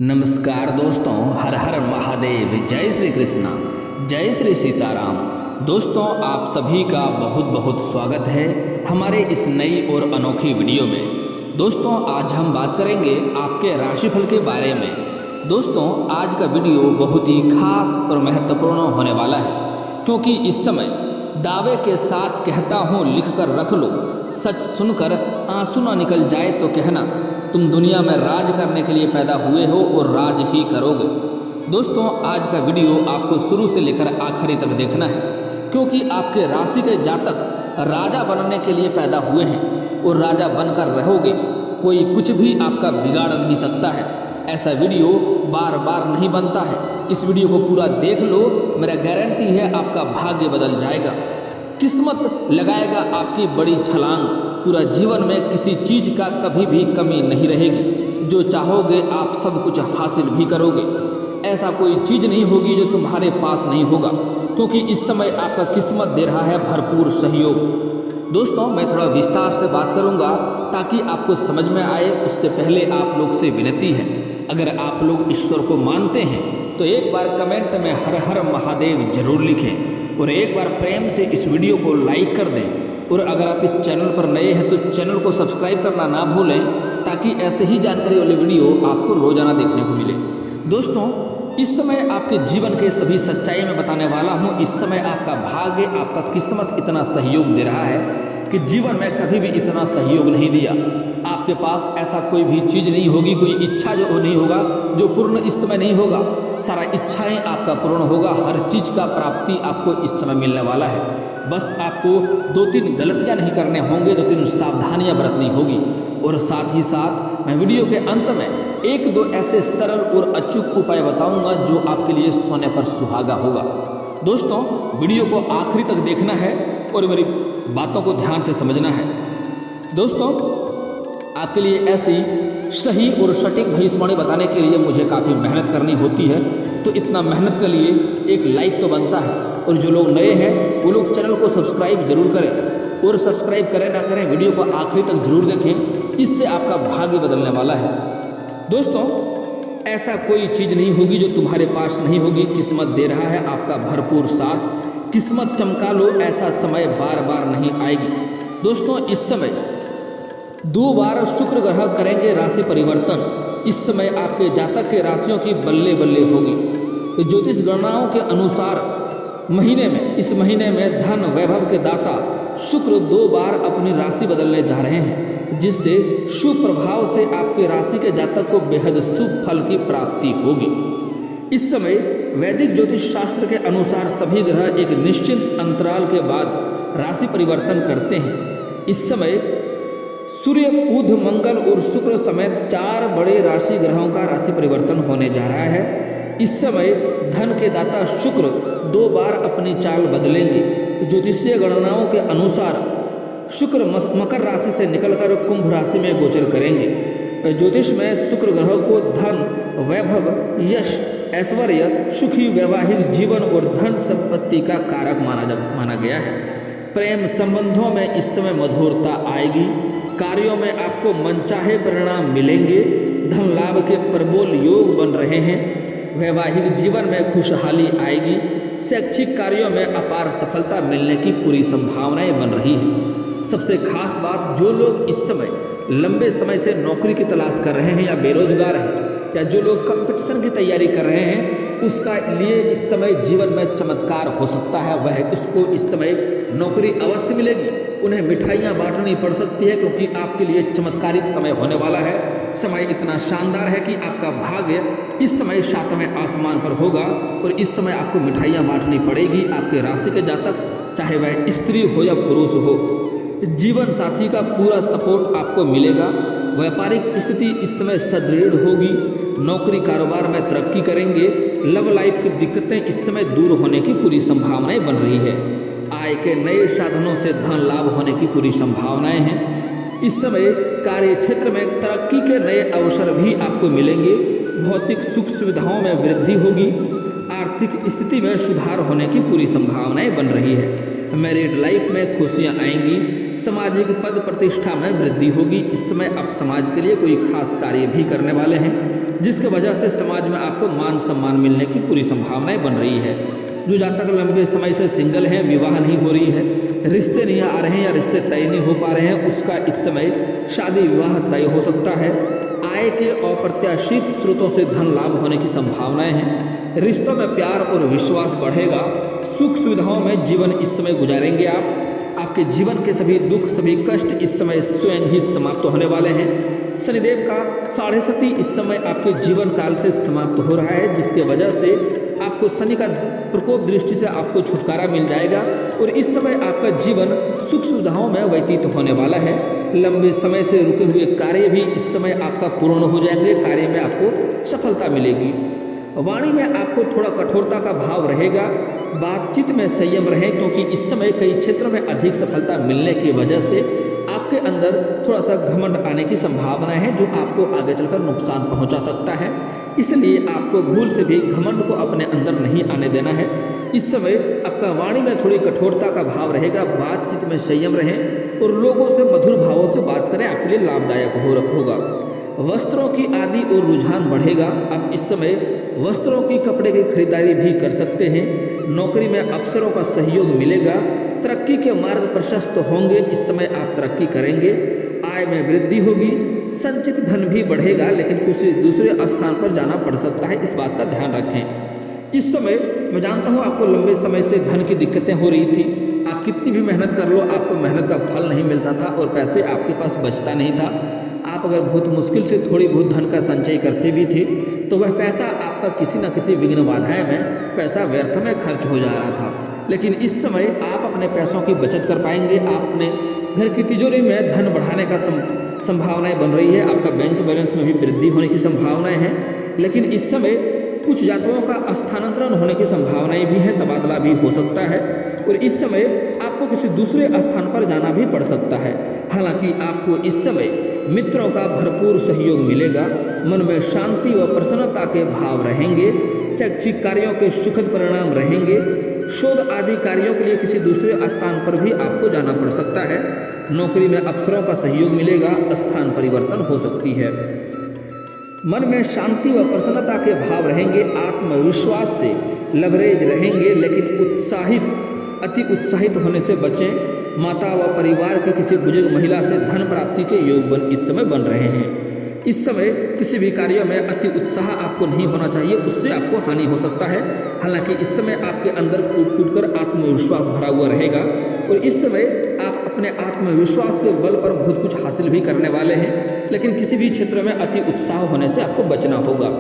नमस्कार दोस्तों, हर हर महादेव, जय श्री कृष्णा, जय श्री सीताराम। दोस्तों, आप सभी का बहुत बहुत स्वागत है हमारे इस नई और अनोखी वीडियो में। दोस्तों, आज हम बात करेंगे आपके राशिफल के बारे में। दोस्तों, आज का वीडियो बहुत ही खास और महत्वपूर्ण होने वाला है, क्योंकि इस समय दावे के साथ कहता हूँ लिख कर रख लो, सच सुनकर आंसू ना निकल जाए तो कहना तुम दुनिया में राज करने के लिए पैदा हुए हो और राज ही करोगे। दोस्तों, आज का वीडियो आपको शुरू से लेकर आखिरी तक देखना है, क्योंकि आपके राशि के जातक राजा बनने के लिए पैदा हुए हैं और राजा बनकर रहोगे। कोई कुछ भी आपका बिगाड़ नहीं सकता है। ऐसा वीडियो बार बार नहीं बनता है। इस वीडियो को पूरा देख लो, मेरा गारंटी है आपका भाग्य बदल जाएगा, किस्मत लगाएगा आपकी बड़ी छलांग। पूरा जीवन में किसी चीज़ का कभी भी कमी नहीं रहेगी। जो चाहोगे आप सब कुछ हासिल भी करोगे। ऐसा कोई चीज़ नहीं होगी जो तुम्हारे पास नहीं होगा, क्योंकि इस समय आपका किस्मत दे रहा है भरपूर सहयोग। दोस्तों, मैं थोड़ा विस्तार से बात करूंगा ताकि आपको समझ में आए। उससे पहले आप लोग से विनती है, अगर आप लोग ईश्वर को मानते हैं तो एक बार कमेंट में हर हर महादेव जरूर लिखें और एक बार प्रेम से इस वीडियो को लाइक कर दें। और अगर आप इस चैनल पर नए हैं तो चैनल को सब्सक्राइब करना ना भूलें, ताकि ऐसे ही जानकारी वाले वीडियो आपको रोजाना देखने को मिले। दोस्तों, इस समय आपके जीवन के सभी सच्चाई में बताने वाला हूँ। इस समय आपका भाग्य, आपका किस्मत इतना सहयोग दे रहा है कि जीवन में कभी भी इतना सहयोग नहीं दिया। आपके पास ऐसा कोई भी चीज़ नहीं होगी, कोई इच्छा जो नहीं होगा जो पूर्ण इस समय नहीं होगा। सारा इच्छाएं आपका पूर्ण होगा। हर चीज़ का प्राप्ति आपको इस समय मिलने वाला है। बस आपको 2-3 गलतियां नहीं करने होंगे, 2-3 सावधानियां बरतनी होगी। और साथ ही साथ मैं वीडियो के अंत में 1-2 ऐसे सरल और अचूक उपाय बताऊंगा जो आपके लिए सोने पर सुहागा होगा। दोस्तों, वीडियो को आखिरी तक देखना है और मेरी बातों को ध्यान से समझना है। दोस्तों, आपके लिए ऐसी सही और सटीक भविष्यवाणी बताने के लिए मुझे काफ़ी मेहनत करनी होती है, तो इतना मेहनत के लिए एक लाइक तो बनता है। और जो लोग नए हैं वो लोग चैनल को सब्सक्राइब जरूर करें, और सब्सक्राइब करें ना करें वीडियो को आखिरी तक जरूर देखें, इससे आपका भाग्य बदलने वाला है। दोस्तों, ऐसा कोई चीज़ नहीं होगी जो तुम्हारे पास नहीं होगी। किस्मत दे रहा है आपका भरपूर साथ। किस्मत चमका लो, ऐसा समय बार बार नहीं आएगी। दोस्तों, इस समय 2 बार शुक्र ग्रह करेंगे राशि परिवर्तन। इस समय आपके जातक के राशियों की बल्ले बल्ले होगी। तो ज्योतिष गणनाओं के अनुसार इस महीने में धन वैभव के दाता शुक्र 2 बार अपनी राशि बदलने जा रहे हैं, जिससे शुभ प्रभाव से आपके राशि के जातक को बेहद शुभ फल की प्राप्ति होगी। इस समय वैदिक ज्योतिष शास्त्र के अनुसार सभी ग्रह एक निश्चित अंतराल के बाद राशि परिवर्तन करते हैं। इस समय सूर्य, बुध, मंगल और शुक्र समेत 4 बड़े राशि ग्रहों का राशि परिवर्तन होने जा रहा है। इस समय धन के दाता शुक्र 2 बार अपनी चाल बदलेंगे। ज्योतिषीय गणनाओं के अनुसार शुक्र मकर राशि से निकलकर कुंभ राशि में गोचर करेंगे। ज्योतिष में शुक्र ग्रह को धन, वैभव, यश, ऐश्वर्य, सुखी वैवाहिक जीवन और धन संपत्ति का कारक माना गया है। प्रेम संबंधों में इस समय मधुरता आएगी। कार्यों में आपको मनचाहे परिणाम मिलेंगे। धन लाभ के प्रबल योग बन रहे हैं। वैवाहिक जीवन में खुशहाली आएगी। शैक्षिक कार्यों में अपार सफलता मिलने की पूरी संभावनाएं बन रही है। सबसे खास बात, जो लोग इस समय लंबे समय से नौकरी की तलाश कर रहे हैं या बेरोजगार हैं, या जो लोग कंपटीशन की तैयारी कर रहे हैं, उसका लिए इस समय जीवन में चमत्कार हो सकता है। वह इसको इस समय नौकरी अवश्य मिलेगी। उन्हें मिठाइयाँ बांटनी पड़ सकती है, क्योंकि आपके लिए चमत्कारिक समय होने वाला है। समय इतना शानदार है कि आपका भाग्य इस समय 7वें आसमान पर होगा और इस समय आपको मिठाइयाँ बांटनी पड़ेगी। आपके राशि के जातक, चाहे वह स्त्री हो या पुरुष हो, जीवन साथी का पूरा सपोर्ट आपको मिलेगा। व्यापारिक स्थिति इस समय सुदृढ़ होगी। नौकरी कारोबार में तरक्की करेंगे। लव लाइफ की दिक्कतें इस समय दूर होने की पूरी संभावनाएं बन रही है। आय के नए साधनों से धन लाभ होने की पूरी संभावनाएं हैं। इस समय कार्य क्षेत्र में तरक्की के नए अवसर भी आपको मिलेंगे। भौतिक सुख सुविधाओं में वृद्धि होगी। आर्थिक स्थिति में सुधार होने की पूरी संभावनाएं बन रही है। मैरिड लाइफ में खुशियां आएंगी। सामाजिक पद प्रतिष्ठा में वृद्धि होगी। इस समय आप समाज के लिए कोई खास कार्य भी करने वाले हैं, जिसकी वजह से समाज में आपको मान सम्मान मिलने की पूरी संभावनाएं बन रही है। जो जातक लंबे समय से सिंगल हैं, विवाह नहीं हो रही है, रिश्ते नहीं आ रहे हैं या रिश्ते तय नहीं हो पा रहे हैं, उसका इस समय शादी विवाह तय हो सकता है। आय के अप्रत्याशित स्रोतों से धन लाभ होने की संभावनाएं हैं। रिश्तों में प्यार और विश्वास बढ़ेगा। सुख सुविधाओं में जीवन इस समय गुजारेंगे आप। आपके जीवन के सभी दुख, सभी कष्ट इस समय स्वयं ही समाप्त होने वाले हैं। शनिदेव का 7.5 इस समय आपके जीवन काल से समाप्त हो रहा है, जिसके वजह से आपको शनि का प्रकोप दृष्टि से आपको छुटकारा मिल जाएगा और इस समय आपका जीवन सुख सुविधाओं में व्यतीत होने वाला है। लंबे समय से रुके हुए कार्य भी इस समय आपका पूर्ण हो जाएंगे। कार्य में आपको सफलता मिलेगी। वाणी में आपको थोड़ा कठोरता का भाव रहेगा। बातचीत में संयम रहें, क्योंकि इस समय कई क्षेत्रों में अधिक सफलता मिलने की वजह से आपके अंदर थोड़ा सा घमंड आने की संभावना है, जो आपको आगे चलकर नुकसान पहुंचा सकता है। इसलिए आपको भूल से भी घमंड को अपने अंदर नहीं आने देना है। इस समय आपका वाणी में थोड़ी कठोरता का भाव रहेगा। बातचीत में संयम रहें और लोगों से मधुर भावों से बात करें, आपके लिए लाभदायक होगा। वस्त्रों की आदि और रुझान बढ़ेगा। आप इस समय वस्त्रों की, कपड़े की खरीदारी भी कर सकते हैं। नौकरी में अफसरों का सहयोग मिलेगा। तरक्की के मार्ग प्रशस्त होंगे। इस समय आप तरक्की करेंगे। आय में वृद्धि होगी। संचित धन भी बढ़ेगा, लेकिन किसी दूसरे स्थान पर जाना पड़ सकता है, इस बात का ध्यान रखें। इस समय मैं जानता हूँ आपको लंबे समय से धन की दिक्कतें हो रही थी। आप कितनी भी मेहनत कर लो, आपको मेहनत का फल नहीं मिलता था और पैसे आपके पास बचता नहीं था। आप अगर बहुत मुश्किल से थोड़ी बहुत धन का संचय करते भी थे, तो वह पैसा आपका किसी न किसी विघ्न बाधाएं में पैसा व्यर्थ में खर्च हो जा रहा था। लेकिन इस समय आप अपने पैसों की बचत कर पाएंगे। आप अपने घर की तिजोरी में धन बढ़ाने का संभावनाएं बन रही है। आपका बैंक बैलेंस में भी वृद्धि होने की संभावनाएं हैं। लेकिन इस समय कुछ जातकों का स्थानांतरण होने की संभावनाएं भी हैं, तबादला भी हो सकता है और इस समय आपको किसी दूसरे स्थान पर जाना भी पड़ सकता है। हालांकि आपको इस समय मित्रों का भरपूर सहयोग मिलेगा। मन में शांति व प्रसन्नता के भाव रहेंगे। शैक्षिक कार्यों के सुखद परिणाम रहेंगे। शोध आदि कार्यों के लिए किसी दूसरे स्थान पर भी आपको जाना पड़ सकता है। नौकरी में अफसरों का सहयोग मिलेगा। स्थान परिवर्तन हो सकती है। मन में शांति व प्रसन्नता के भाव रहेंगे। आत्मविश्वास से लबरेज रहेंगे, लेकिन अति उत्साहित होने से बचें। माता व परिवार के किसी बुजुर्ग महिला से धन प्राप्ति के योग इस समय बन रहे हैं। इस समय किसी भी कार्य में अति उत्साह आपको नहीं होना चाहिए, उससे आपको हानि हो सकता है। हालांकि इस समय आपके अंदर कूट कूट कर आत्मविश्वास भरा हुआ रहेगा और इस समय आप अपने आत्मविश्वास के बल पर बहुत कुछ हासिल भी करने वाले हैं, लेकिन किसी भी क्षेत्र में अति उत्साह होने से आपको बचना होगा।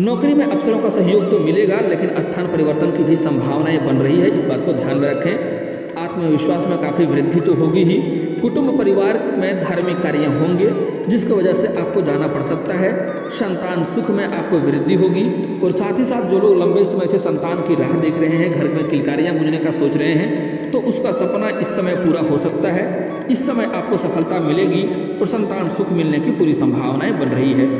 नौकरी में अफसरों का सहयोग तो मिलेगा, लेकिन स्थान परिवर्तन की भी संभावनाएं बन रही है, इस बात को ध्यान में रखें। आत्मविश्वास में काफ़ी वृद्धि तो होगी ही। कुटुंब परिवार में धार्मिक कार्य होंगे, जिसकी वजह से आपको जाना पड़ सकता है। संतान सुख में आपको वृद्धि होगी और साथ ही साथ जो लोग लंबे समय से संतान की राह देख रहे हैं, घर में किलकारियाँ गूंजने का सोच रहे हैं, तो उसका सपना इस समय पूरा हो सकता है। इस समय आपको सफलता मिलेगी और संतान सुख मिलने की पूरी संभावनाएं बन रही है।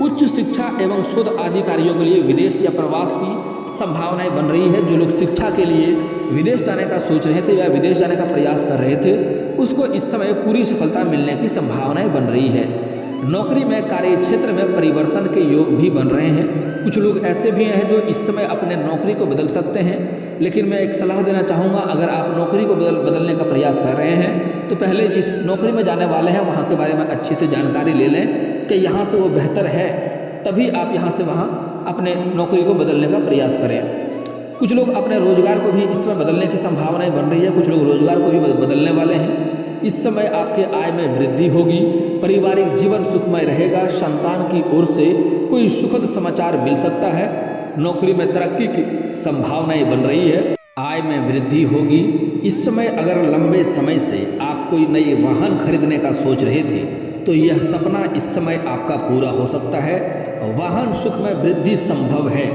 उच्च शिक्षा एवं शोध आदि कार्यों के लिए विदेश या प्रवास की संभावनाएं बन रही है। जो लोग शिक्षा के लिए विदेश जाने का सोच रहे थे या विदेश जाने का प्रयास कर रहे थे, उसको इस समय पूरी सफलता मिलने की संभावनाएं बन रही है। नौकरी में, कार्य क्षेत्र में परिवर्तन के योग भी बन रहे हैं। कुछ लोग ऐसे भी हैं जो इस समय अपने नौकरी को बदल सकते हैं, लेकिन मैं एक सलाह देना चाहूँगा, अगर आप नौकरी को बदलने का प्रयास कर रहे हैं तो पहले जिस नौकरी में जाने वाले हैं वहाँ के बारे में अच्छी से जानकारी ले लें कि यहाँ से वो बेहतर है, तभी आप यहाँ से वहाँ अपने नौकरी को बदलने का प्रयास करें। कुछ लोग अपने रोजगार को भी इस समय बदलने की संभावनाएं बन रही है। कुछ लोग रोजगार को भी बदलने वाले हैं। इस समय आपके आय में वृद्धि होगी। पारिवारिक जीवन सुखमय रहेगा। संतान की ओर से कोई सुखद समाचार मिल सकता है। नौकरी में तरक्की की संभावनाएं बन रही है। आय में वृद्धि होगी। इस समय अगर लंबे समय से आप कोई नई वाहन खरीदने का सोच रहे थे, तो यह सपना इस समय आपका पूरा हो सकता है। वाहन सुख में वृद्धि संभव है।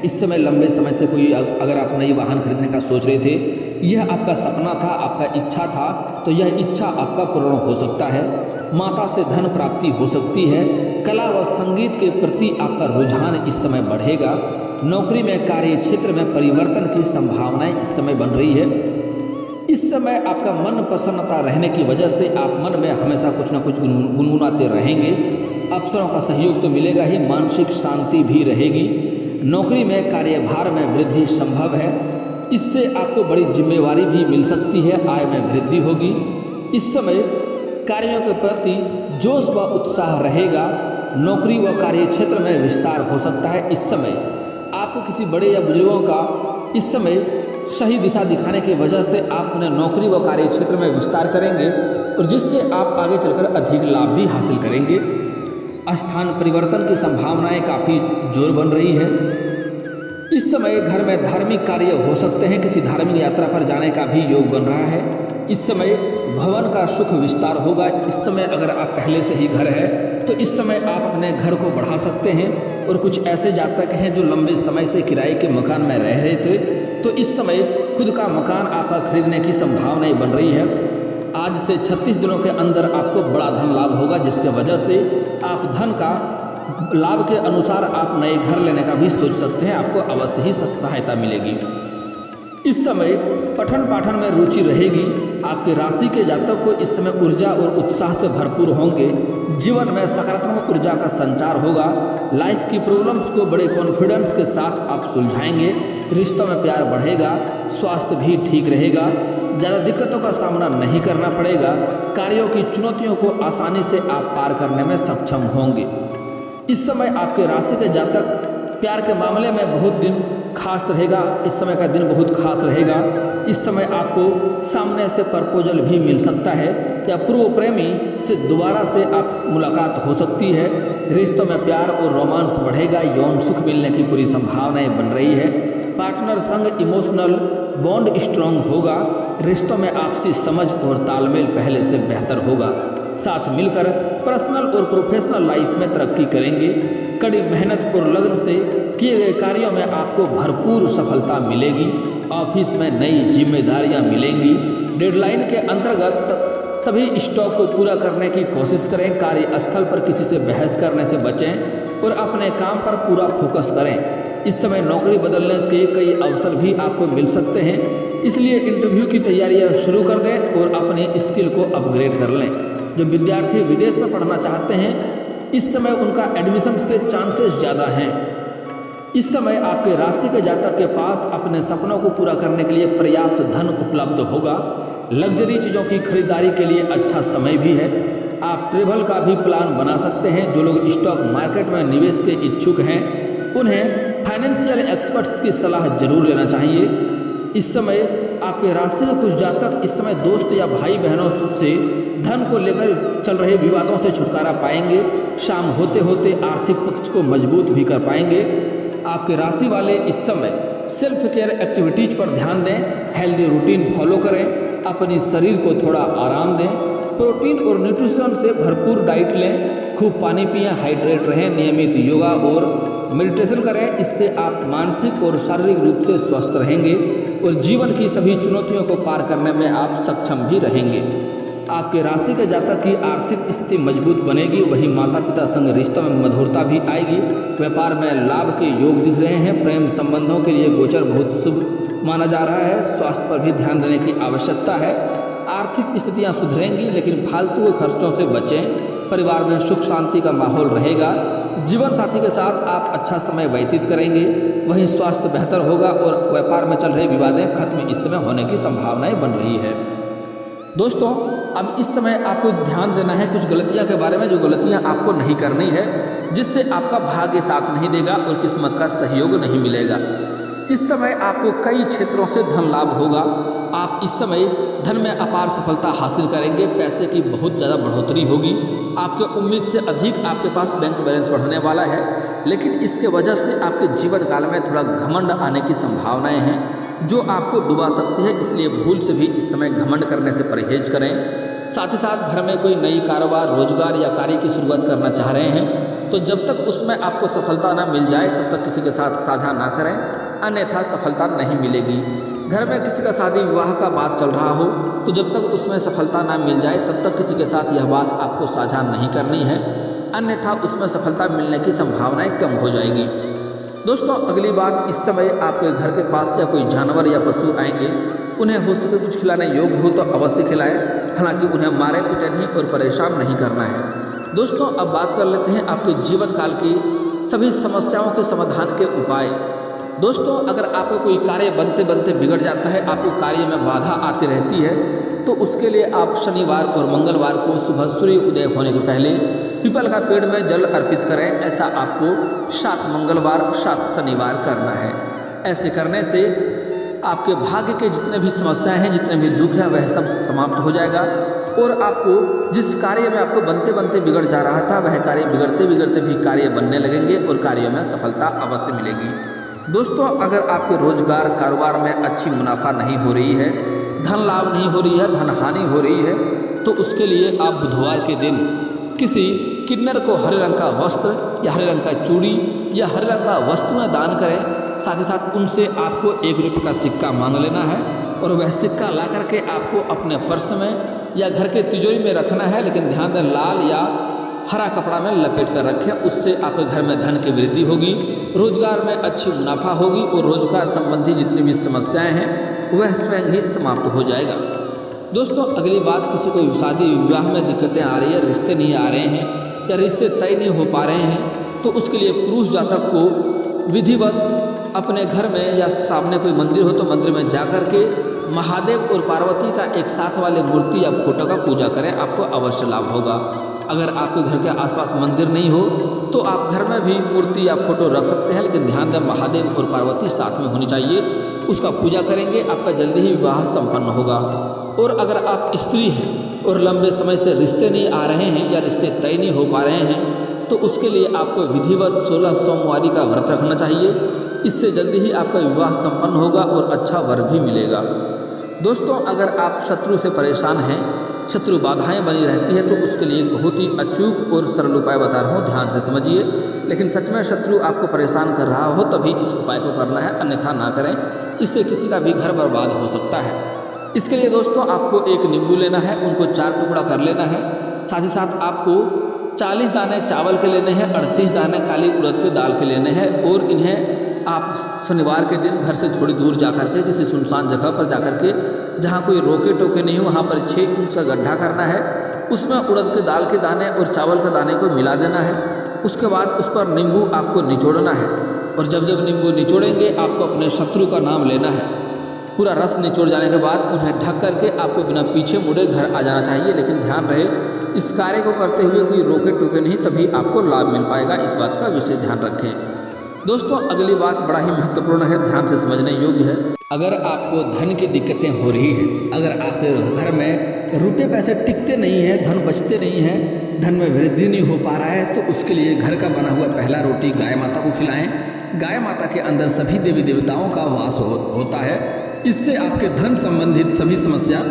इस समय लंबे समय से कोई अगर आप नई वाहन खरीदने का सोच रहे थे, यह आपका सपना था, आपका इच्छा था, तो यह इच्छा आपका पूर्ण हो सकता है। माता से धन प्राप्ति हो सकती है। कला व संगीत के प्रति आपका रुझान इस समय बढ़ेगा। नौकरी में, कार्य क्षेत्र में परिवर्तन की संभावनाएं इस समय बन रही है। इस समय आपका मन प्रसन्नता रहने की वजह से आप मन में हमेशा कुछ न कुछ गुनगुनाते रहेंगे। अफसरों का सहयोग तो मिलेगा ही, मानसिक शांति भी रहेगी। नौकरी में, कार्यभार में वृद्धि संभव है। इससे आपको बड़ी जिम्मेवारी भी मिल सकती है, आय में वृद्धि होगी। इस समय कार्यों के प्रति जोश व उत्साह रहेगा। नौकरी व कार्य क्षेत्र में विस्तार हो सकता है। इस समय आपको किसी बड़े या बुजुर्गों का इस समय सही दिशा दिखाने की वजह से आप उन्हें नौकरी व कार्य क्षेत्र में विस्तार करेंगे और जिससे आप आगे चलकर अधिक लाभ भी हासिल करेंगे। स्थान परिवर्तन की संभावनाएं काफ़ी जोर बन रही है। इस समय घर में धार्मिक कार्य हो सकते हैं। किसी धार्मिक यात्रा पर जाने का भी योग बन रहा है। इस समय भवन का सुख विस्तार होगा। इस समय अगर आप पहले से ही घर है तो इस समय आप अपने घर को बढ़ा सकते हैं। और कुछ ऐसे जातक हैं जो लंबे समय से किराए के मकान में रह रहे थे, तो इस समय खुद का मकान आपका खरीदने की संभावनाएं बन रही है। आज से 36 दिनों के अंदर आपको बड़ा धन लाभ होगा, जिसके वजह से आप धन का लाभ के अनुसार आप नए घर लेने का भी सोच सकते हैं। आपको अवश्य ही सहायता मिलेगी। इस समय पठन पाठन में रुचि रहेगी। आपके राशि के जातक को इस समय ऊर्जा और उत्साह से भरपूर होंगे। जीवन में सकारात्मक ऊर्जा का संचार होगा। लाइफ की प्रॉब्लम्स को बड़े कॉन्फिडेंस के साथ आप सुलझाएंगे। रिश्तों में प्यार बढ़ेगा। स्वास्थ्य भी ठीक रहेगा। ज़्यादा दिक्कतों का सामना नहीं करना पड़ेगा। कार्यों की चुनौतियों को आसानी से आप पार करने में सक्षम होंगे। इस समय आपके राशि के जातक प्यार के मामले में बहुत दिन खास रहेगा। इस समय का दिन बहुत खास रहेगा। इस समय आपको सामने से प्रपोजल भी मिल सकता है या पूर्व प्रेमी से दोबारा से आप मुलाकात हो सकती है। रिश्तों में प्यार और रोमांस बढ़ेगा। यौन सुख मिलने की पूरी संभावनाएं बन रही है। पार्टनर संग इमोशनल बॉन्ड स्ट्रांग होगा। रिश्तों में आपसी समझ और तालमेल पहले से बेहतर होगा। साथ मिलकर पर्सनल और प्रोफेशनल लाइफ में तरक्की करेंगे। कड़ी मेहनत और लगन से किए गए कार्यों में आपको भरपूर सफलता मिलेगी। ऑफिस में नई जिम्मेदारियां मिलेंगी। डेडलाइन के अंतर्गत सभी स्टॉक को पूरा करने की कोशिश करें। कार्यस्थल पर किसी से बहस करने से बचें और अपने काम पर पूरा फोकस करें। इस समय नौकरी बदलने के कई अवसर भी आपको मिल सकते हैं, इसलिए इंटरव्यू की तैयारियां शुरू कर दें और अपनी स्किल को अपग्रेड कर लें। जो विद्यार्थी विदेश में पढ़ना चाहते हैं, इस समय उनका एडमिशन के चांसेस ज़्यादा हैं। इस समय आपके राशि के जातक के पास अपने सपनों को पूरा करने के लिए पर्याप्त धन उपलब्ध होगा। लग्जरी चीज़ों की खरीदारी के लिए अच्छा समय भी है। आप ट्रेवल का भी प्लान बना सकते हैं। जो लोग स्टॉक मार्केट में निवेश के इच्छुक हैं, उन्हें फाइनेंशियल एक्सपर्ट्स की सलाह जरूर लेना चाहिए। इस समय आपके राशि के कुछ जातक इस समय दोस्त या भाई बहनों से धन को लेकर चल रहे विवादों से छुटकारा पाएंगे। शाम होते होते आर्थिक पक्ष को मजबूत भी कर पाएंगे। आपके राशि वाले इस समय सेल्फ केयर एक्टिविटीज पर ध्यान दें। हेल्दी रूटीन फॉलो करें। अपने शरीर को थोड़ा आराम दें। प्रोटीन और न्यूट्रिशन से भरपूर डाइट लें। खूब पानी पिएं, हाइड्रेट रहें। नियमित योगा और मेडिटेशन करें। इससे आप मानसिक और शारीरिक रूप से स्वस्थ रहेंगे और जीवन की सभी चुनौतियों को पार करने में आप सक्षम भी रहेंगे। आपके राशि के जातक की आर्थिक स्थिति मजबूत बनेगी। वहीं माता पिता संग रिश्तों में मधुरता भी आएगी। व्यापार में लाभ के योग दिख रहे हैं। प्रेम संबंधों के लिए गोचर बहुत शुभ माना जा रहा है। स्वास्थ्य पर भी ध्यान देने की आवश्यकता है। आर्थिक स्थितियां सुधरेंगी, लेकिन फालतू के खर्चों से बचें। परिवार में सुख शांति का माहौल रहेगा। जीवन साथी के साथ आप अच्छा समय व्यतीत करेंगे। वहीं स्वास्थ्य बेहतर होगा और व्यापार में चल रहे विवादें खत्म इस समय होने की संभावनाएं बन रही है। दोस्तों, अब इस समय आपको ध्यान देना है कुछ गलतियां के बारे में, जो गलतियां आपको नहीं करनी है, जिससे आपका भाग्य साथ नहीं देगा और किस्मत का सहयोग नहीं मिलेगा। इस समय आपको कई क्षेत्रों से धन लाभ होगा। आप इस समय धन में अपार सफलता हासिल करेंगे। पैसे की बहुत ज़्यादा बढ़ोतरी होगी। आपके उम्मीद से अधिक आपके पास बैंक बैलेंस बढ़ने वाला है, लेकिन इसके वजह से आपके जीवन काल में थोड़ा घमंड आने की संभावनाएं हैं, जो आपको डुबा सकती है। इसलिए भूल से भी इस समय घमंड करने से परहेज करें। साथ ही साथ घर में कोई नई कारोबार, रोजगार या कार्य की शुरुआत करना चाह रहे हैं तो जब तक उसमें आपको सफलता ना मिल जाए तब तक किसी के साथ साझा ना करें, अन्यथा सफलता नहीं मिलेगी। घर में किसी का शादी विवाह का बात चल रहा हो तो जब तक उसमें सफलता ना मिल जाए तब तक किसी के साथ यह बात आपको साझा नहीं करनी है, अन्यथा उसमें सफलता मिलने की संभावनाएं कम हो जाएगी। दोस्तों अगली बात, इस समय आपके घर के पास या कोई जानवर या पशु आएंगे, उन्हें हो सके कुछ खिलाने योग्य हो तो अवश्य खिलाएं, हालांकि उन्हें मारे पीटे नहीं और परेशान नहीं करना है। दोस्तों अब बात कर लेते हैं आपके जीवन काल की सभी समस्याओं के समाधान के उपाय। दोस्तों अगर आपका कोई कार्य बनते बनते बिगड़ जाता है, आपको कार्य में बाधा आती रहती है, तो उसके लिए आप शनिवार और मंगलवार को सुबह सूर्य उदय होने के पहले पीपल का पेड़ में जल अर्पित करें। ऐसा आपको 7 मंगलवार 7 शनिवार करना है। ऐसे करने से आपके भाग्य के जितने भी समस्याएं हैं, जितने भी दुख हैं, वह सब समाप्त हो जाएगा और आपको जिस कार्य में आपको बनते बनते बिगड़ जा रहा था, वह कार्य बिगड़ते बिगड़ते भी कार्य बनने लगेंगे और कार्यों में सफलता अवश्य मिलेगी। दोस्तों अगर आपके रोजगार कारोबार में अच्छी मुनाफा नहीं हो रही है, धन लाभ नहीं हो रही है, धन हानि हो रही है, तो उसके लिए आप बुधवार के दिन किसी किन्नर को हरे रंग का वस्त्र या हरे रंग का चूड़ी या हरे रंग का वस्तु में दान करें। साथ ही साथ उनसे आपको 1 रुपये का सिक्का मांग लेना है और वह सिक्का ला करके आपको अपने पर्स में या घर के तिजोरी में रखना है, लेकिन ध्यान दें लाल या हरा कपड़ा में लपेट कर रखें। उससे आपके घर में धन की वृद्धि होगी, रोजगार में अच्छी मुनाफा होगी और रोजगार संबंधी जितनी भी समस्याएं हैं वह स्वयं ही समाप्त हो जाएगा। दोस्तों अगली बात, किसी को शादी विवाह में दिक्कतें आ रही है, रिश्ते नहीं आ रहे हैं या रिश्ते तय नहीं हो पा रहे हैं, तो उसके लिए पुरुष जातक को विधिवत अपने घर में या सामने कोई मंदिर हो तो मंदिर में जा कर के महादेव और पार्वती का एक साथ वाले मूर्ति या फोटो का पूजा करें, आपको अवश्य लाभ होगा। अगर आपके घर के आसपास मंदिर नहीं हो तो आप घर में भी मूर्ति या फोटो रख सकते हैं, लेकिन ध्यान दें महादेव और पार्वती साथ में होनी चाहिए। उसका पूजा करेंगे, आपका जल्दी ही विवाह संपन्न होगा। और अगर आप स्त्री हैं और लंबे समय से रिश्ते नहीं आ रहे हैं या रिश्ते तय नहीं हो पा रहे हैं, तो उसके लिए आपको विधिवत 16 सोमवारी का व्रत रखना चाहिए। इससे जल्दी ही आपका विवाह संपन्न होगा और अच्छा वर भी मिलेगा। दोस्तों अगर आप शत्रु से परेशान हैं, शत्रु बाधाएं बनी रहती है, तो उसके लिए एक बहुत ही अचूक और सरल उपाय बता रहा हूँ, ध्यान से समझिए। लेकिन सच में शत्रु आपको परेशान कर रहा हो तभी इस उपाय को करना है, अन्यथा ना करें, इससे किसी का भी घर बर्बाद हो सकता है। इसके लिए दोस्तों आपको 1 नींबू लेना है, उनको 4 टुकड़ा कर लेना है। साथ ही साथ आपको 40 दाने चावल के लेने हैं, 38 दाने काली उड़द के दाल के लेने हैं और इन्हें आप शनिवार के दिन घर से थोड़ी दूर जा कर के किसी सुनसान जगह पर जा कर के, जहाँ कोई रोके टोके नहीं हो, वहाँ पर 6 इंच का गड्ढा करना है। उसमें उड़द के दाल के दाने और चावल के दाने को मिला देना है। उसके बाद उस पर नींबू आपको निचोड़ना है और जब जब नींबू निचोड़ेंगे आपको अपने शत्रु का नाम लेना है। पूरा रस निचोड़ जाने के बाद उन्हें ढक करके आपको बिना पीछे मुड़े घर आ जाना चाहिए। लेकिन ध्यान रहे इस कार्य को करते हुए कोई रोके टोके नहीं, तभी आपको लाभ मिल पाएगा। इस बात का विशेष ध्यान रखें। दोस्तों अगली बात बड़ा ही महत्वपूर्ण है, ध्यान से समझने योग्य है। अगर आपको धन की दिक्कतें हो रही हैं, अगर आपके घर में रुपए पैसे टिकते नहीं हैं, धन बचते नहीं हैं, धन में वृद्धि नहीं हो पा रहा है, तो उसके लिए घर का बना हुआ पहला रोटी गाय माता को खिलाएं। गाय माता के अंदर सभी देवी देवताओं का वास होता है। इससे आपके धन संबंधित सभी समस्या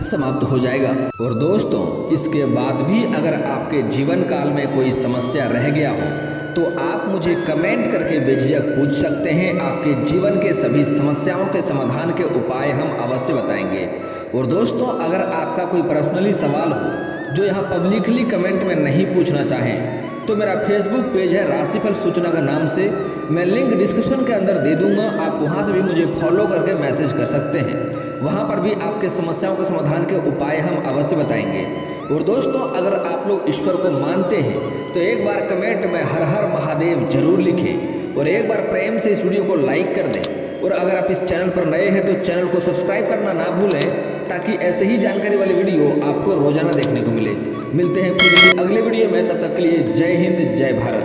समाप्त हो जाएगा। और दोस्तों इसके बाद भी अगर आपके जीवन काल में कोई समस्या रह गया हो तो आप मुझे कमेंट करके बेझिझक पूछ सकते हैं। आपके जीवन के सभी समस्याओं के समाधान के उपाय हम अवश्य बताएंगे। और दोस्तों अगर आपका कोई पर्सनली सवाल हो जो यहाँ पब्लिकली कमेंट में नहीं पूछना चाहें, तो मेरा फेसबुक पेज है राशिफल सूचना का नाम से, मैं लिंक डिस्क्रिप्शन के अंदर दे दूंगा। आप वहाँ से भी मुझे फॉलो करके मैसेज कर सकते हैं। वहाँ पर भी आपके समस्याओं के समाधान के उपाय हम अवश्य बताएंगे। और दोस्तों अगर आप लोग ईश्वर को मानते हैं तो एक बार कमेंट में हर हर महादेव जरूर लिखें और एक बार प्रेम से इस वीडियो को लाइक कर दें। और अगर आप इस चैनल पर नए हैं तो चैनल को सब्सक्राइब करना ना भूलें, ताकि ऐसे ही जानकारी वाली वीडियो आपको रोजाना देखने को मिले। मिलते हैं फिर अगले वीडियो में, तब तक के लिए जय हिंद जय भारत।